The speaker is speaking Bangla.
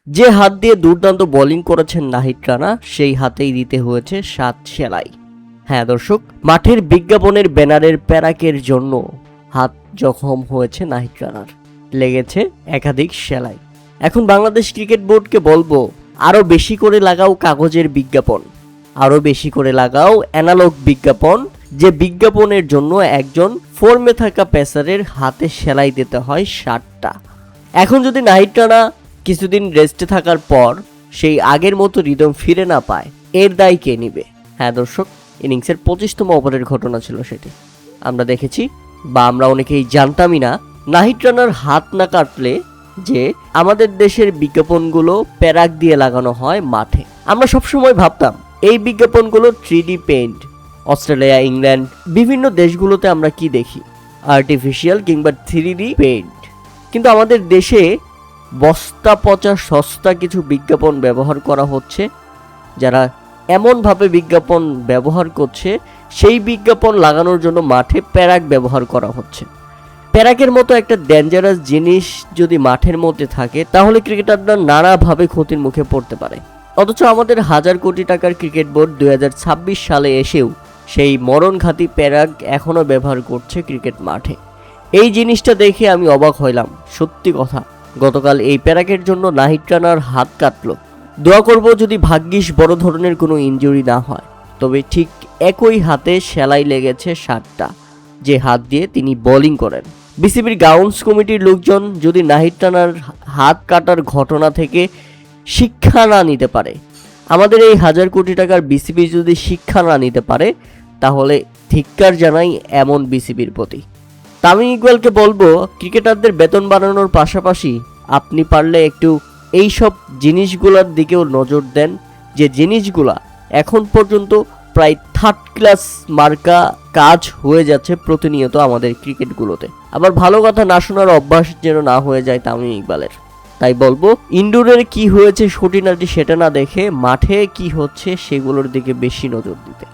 যে হাত দিয়ে দুর্দান্ত বোলিং করেছেন নাহিদ রানা, সেই হাতেই দিতে হয়েছে 7 সেলাই। হ্যাঁ দর্শক, মাঠের বিজ্ঞাপনের ব্যানারের প্যারাকের জন্য হাত জখম হয়েছে নাহিদ রানার, লেগেছে একাধিক সেলাই। এখন বাংলাদেশ ক্রিকেট বোর্ডকে বলবো, আরো বেশি করে লাগাও কাগজের বিজ্ঞাপন, আরো বেশি করে লাগাও অ্যানালগ বিজ্ঞাপন, যে বিজ্ঞাপনের জন্য একজন ফর্মে থাকা পেসারের হাতে সেলাই দিতে হয় 7টা। এখন যদি নাহিদ রানা কিছুদিন রেস্টে থাকার পর সেই আগের মতো রিদম ফিরে না পায়, এর দায় কে নিবে? হ্যাঁ দর্শক, ইনিংসের 25তম ওভারের ঘটনা ছিল সেটি। আমরা দেখেছি, বা আমরা অনেকেই জানতামই না, নাহিদ রানার হাত না কাটলে যে আমাদের দেশের বিজ্ঞাপনগুলো প্যারাক দিয়ে লাগানো হয় মাঠে। আমরা সবসময় ভাবতাম এই বিজ্ঞাপনগুলো 3D পেইন্ট। অস্ট্রেলিয়া, ইংল্যান্ড, বিভিন্ন দেশগুলোতে আমরা কি দেখি? আর্টিফিশিয়াল কিংবা 3D পেইন্ট। কিন্তু আমাদের দেশে বস্তা পচা সস্তা কিছু বিজ্ঞাপন ব্যবহার করা হচ্ছে, যারা এমনভাবে বিজ্ঞাপন ব্যবহার করছে, সেই বিজ্ঞাপন লাগানোর জন্য মাঠে প্যারাক ব্যবহার করা হচ্ছে। প্যারাকের মতো একটা ডেঞ্জারাস জিনিস যদি মাঠের মধ্যে থাকে, তাহলে ক্রিকেটাররা নানাভাবে ক্ষতির মুখে পড়তে পারে। অথচ আমাদের হাজার কোটি টাকার ক্রিকেট বোর্ড 2026 সালে এসেও সেই মরণঘাতী প্যারাক এখনও ব্যবহার করছে ক্রিকেট মাঠে। এই জিনিসটা দেখে আমি অবাক হইলাম, সত্যি কথা। গতকাল এই প্যারাকের জন্য নাহিদ রানার হাত কাটলো। দোয়া করব যদি ভাগ্যিস বড় ধরনের কোনো ইনজুরি না হয়। তবে ঠিক একই হাতে সেলাই লেগেছে 7টা, যে হাত দিয়ে তিনি বোলিং করেন। বিসিবির গ্রাউন্ডস কমিটির লোকজন যদি নাহিদ রানার হাত কাটার ঘটনা থেকে শিক্ষা না নিতে পারে, আমাদের এই হাজার কোটি টাকার বিসিবি যদি শিক্ষা না নিতে পারে, তাহলে ধিক্কার জানাই এমন বিসিবির প্রতি। তামিম ইকবালকে বলবো, ক্রিকেটারদের বেতন বাড়ানোর পাশাপাশি আপনি পারলে একটু এইসব জিনিসগুলোর দিকেও নজর দেন, যে জিনিসগুলা এখন পর্যন্ত প্রায় থার্ড ক্লাস মার্কা কাজ হয়ে যাচ্ছে প্রতিনিয়ত আমাদের ক্রিকেটগুলোতে। আবার ভালো কথা না শোনার অভ্যাস যেন না হয়ে যায় তামিম ইকবালের। তাই বলবো, ইনডোরের কি হয়েছে খুঁটিনাটি সেটা না দেখে মাঠে কি হচ্ছে সেগুলোর দিকে বেশি নজর দিতে।